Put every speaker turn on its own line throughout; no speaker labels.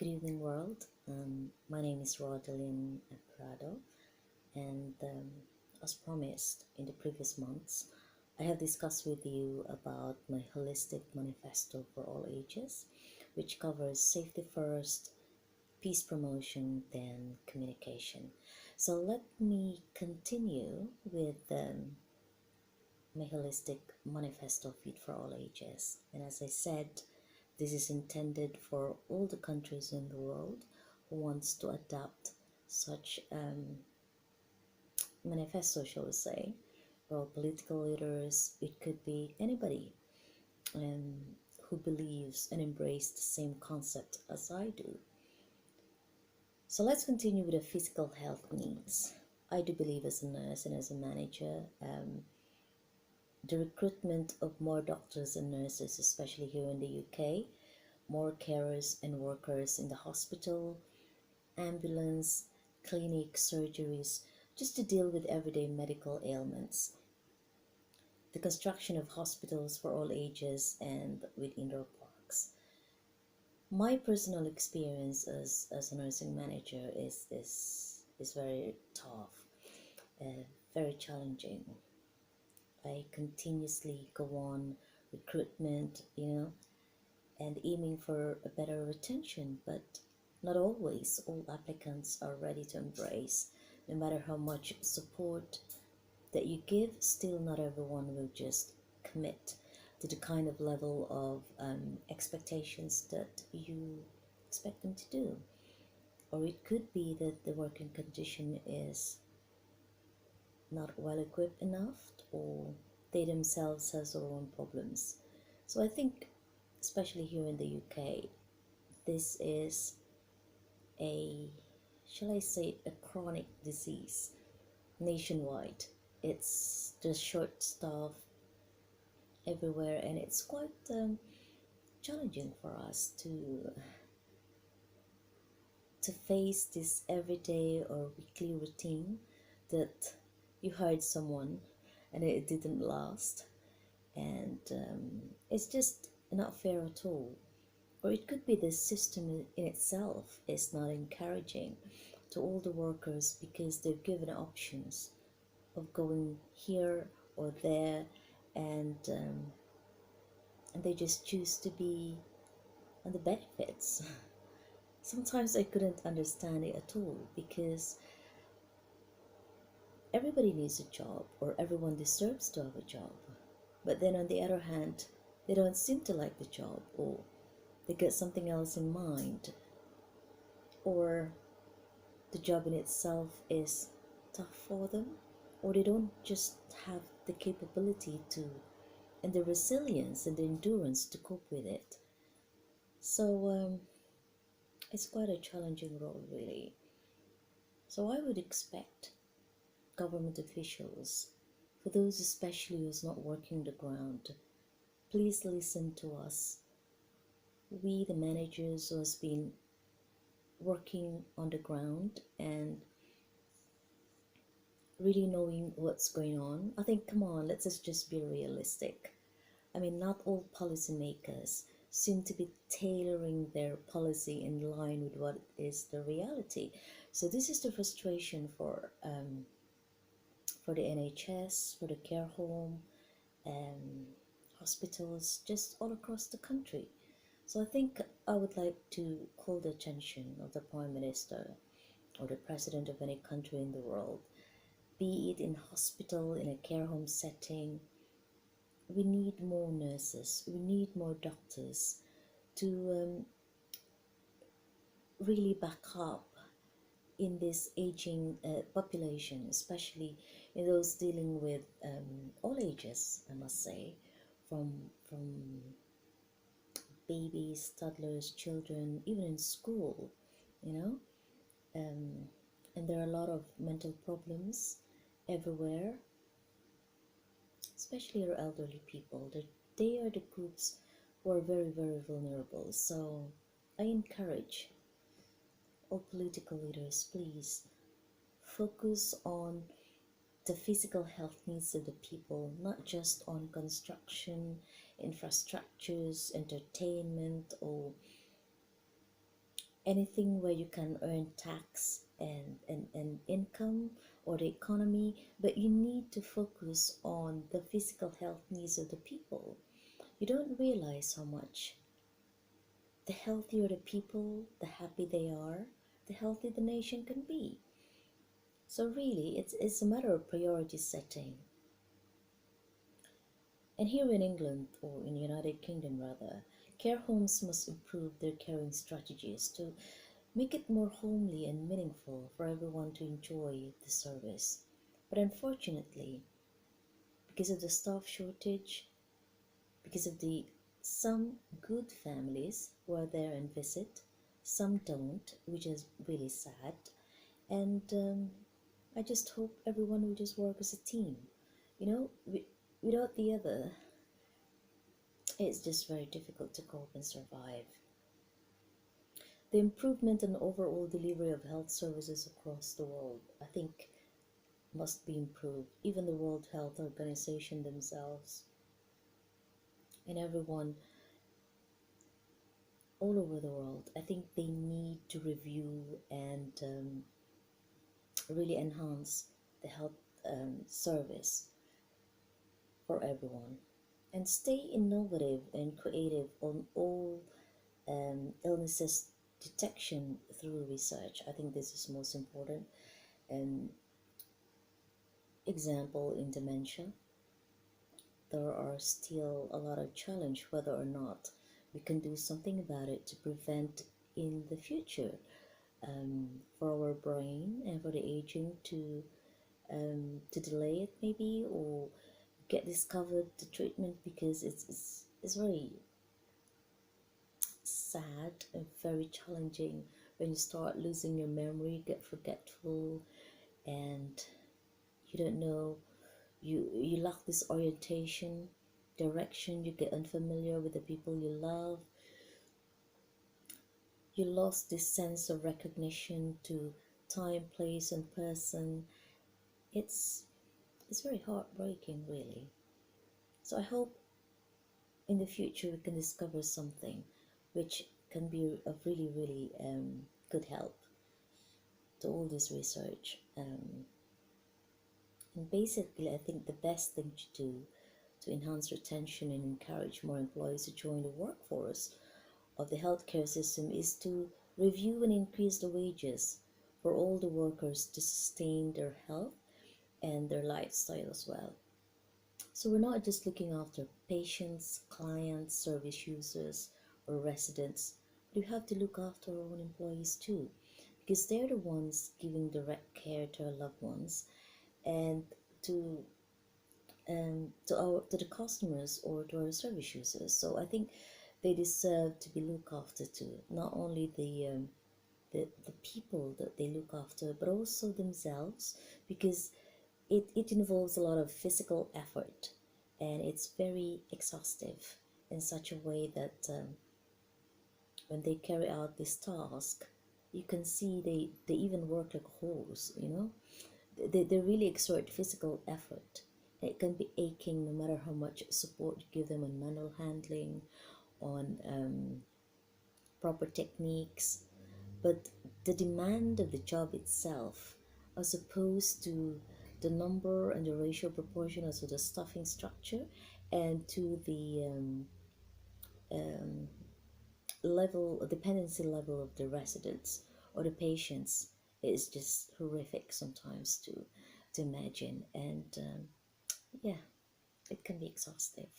Good evening, world. My name is Rodalyn, and as promised in the previous months, I have discussed with you about my holistic manifesto for all ages, which covers safety first, peace promotion, then communication. So let me continue with my holistic manifesto fit for all ages. And as I said, this is intended for all the countries in the world who wants to adopt such manifesto, shall we say, or political leaders. It could be anybody um, who believes and embraces the same concept as I do. So let's continue with the physical health needs. I do believe as a nurse and as a manager, the recruitment of more doctors and nurses, especially here in the UK, more carers and workers in the hospital, ambulance, clinic, surgeries, just to deal with everyday medical ailments. The construction of hospitals for all ages and with indoor parks. My personal experience as a nursing manager is very tough, very challenging. I continuously go on recruitment, and aiming for a better retention, but not always all applicants are ready to embrace. No matter how much support that you give, still not everyone will just commit to the kind of level of expectations that you expect them to do. Or it could be that the working condition is not well equipped enough, or they themselves have their own problems. So I think, especially here in the UK, this is a, shall I say, a chronic disease nationwide. It's just short staff everywhere, and it's quite challenging for us to face this everyday or weekly routine that you hired someone and it didn't last, and it's just not fair at all. Or it could be the system in itself is not encouraging to all the workers because they've given options of going here or there, and they just choose to be on the benefits. Sometimes I couldn't understand it at all because everybody needs a job or everyone deserves to have a job. But then on the other hand, they don't seem to like the job, or they get something else in mind, or the job in itself is tough for them, or they don't just have the capability to and the resilience and the endurance to cope with it. So it's quite a challenging role, really. So I would expect government officials, for those especially who's not working the ground, please listen to us. We, the managers who has been working on the ground and really knowing what's going on. I think, come on, let's just be realistic. I mean, not all policymakers seem to be tailoring their policy in line with what is the reality. So this is the frustration for the NHS, for the care home, um, hospitals, just all across the country. So I think I would like to call the attention of the Prime Minister or the President of any country in the world, be it in hospital, in a care home setting. We need more nurses, we need more doctors to really back up in this aging population, especially in those dealing with all ages, I must say, from babies, toddlers, children, even in school, you know. Um, and there are a lot of mental problems everywhere, especially our elderly people. They are the groups who are very, very vulnerable. So I encourage all political leaders, please focus on the physical health needs of the people, not just on construction, infrastructures, entertainment, or anything where you can earn tax and income or the economy, but you need to focus on the physical health needs of the people. You don't realize how much the healthier the people, the happy they are, the healthy the nation can be. So really, it's a matter of priority setting. And here in England, or in United Kingdom rather, care homes must improve their caring strategies to make it more homely and meaningful for everyone to enjoy the service. But unfortunately, because of the staff shortage, because of the some good families who are there and visit, some don't, which is really sad. And I just hope everyone will just work as a team. You know, without the other, it's just very difficult to cope and survive. The improvement and overall delivery of health services across the world, I think, must be improved. Even the World Health Organization themselves and everyone all over the world, I think they need to review and really enhance the health service for everyone and stay innovative and creative on all illnesses detection through research. I think this is most important. Um, Example in dementia, there are still a lot of challenge whether or not we can do something about it to prevent in the future, for our brain and for the aging to delay it maybe, or get discovered the treatment, because it's very sad and very challenging when you start losing your memory, get forgetful, and you don't know, you lack this orientation, direction, you get unfamiliar with the people you love, you lost this sense of recognition to time, place, and person. It's it's very heartbreaking, really. So I hope in the future we can discover something which can be of really, really good help to all this research. And basically, I think the best thing to do to enhance retention and encourage more employees to join the workforce of the healthcare system is to review and increase the wages for all the workers to sustain their health and their lifestyle as well. So we're not just looking after patients, clients, service users, or residents, but we have to look after our own employees too, because they're the ones giving direct care to our loved ones and to to the customers or to our service users. So I think they deserve to be looked after too, not only the people that they look after, but also themselves, because it involves a lot of physical effort and it's very exhaustive in such a way that when they carry out this task, you can see they even work like a horse, you know? They really exert physical effort. It can be aching no matter how much support you give them on manual handling, on proper techniques, but the demand of the job itself, as opposed to the number and the ratio proportional to the staffing structure and to the um, level, dependency level of the residents or the patients, is just horrific sometimes to imagine. And yeah, it can be exhaustive.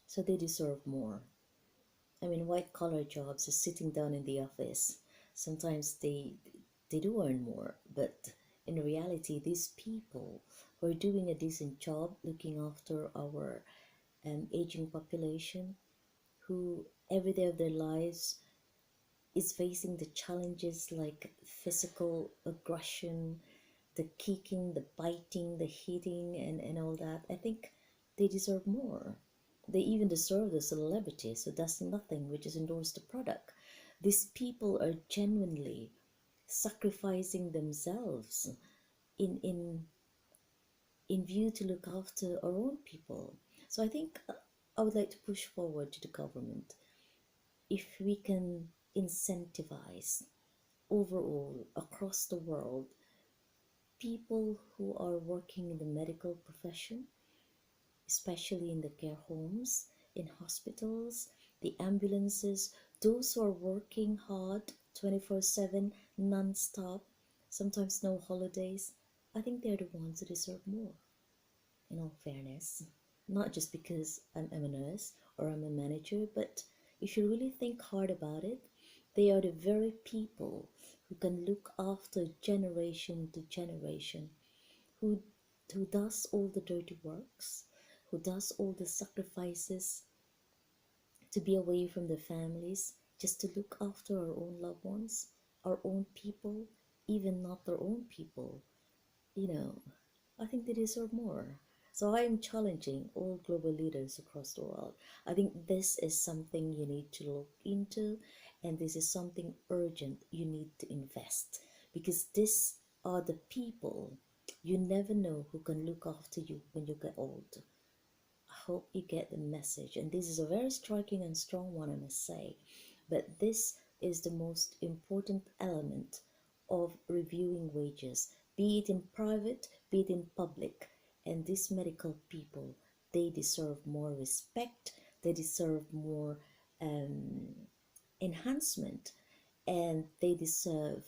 So they deserve more. I mean, white collar jobs is sitting down in the office. Sometimes they do earn more, but in reality, these people who are doing a decent job looking after our aging population, who every day of their lives is facing the challenges like physical aggression, the kicking, the biting, the hitting, and all that. I think they deserve more. They even deserve the celebrity, so that's nothing which is endorsed the product. These people are genuinely sacrificing themselves in in in view to look after our own people. So I think I would like to push forward to the government if we can incentivize overall across the world people who are working in the medical profession, especially in the care homes, in hospitals, the ambulances, those who are working hard 24/7, non stop, sometimes no holidays, I think they're the ones who deserve more, in all fairness. Not just because I'm a nurse or I'm a manager, but if you really think hard about it, they are the very people who can look after generation to generation, who who does all the dirty works, who does all the sacrifices to be away from their families just to look after our own loved ones, our own people, even not their own people. You know, I think they deserve more. So I am challenging all global leaders across the world. I think this is something you need to look into, and this is something urgent you need to invest, because these are the people you never know who can look after you when you get old. I hope you get the message. And this is a very striking and strong one, I must say. But this is the most important element of reviewing wages, be it in private, be it in public. And these medical people, they deserve more respect, they deserve more um, enhancement, and they deserve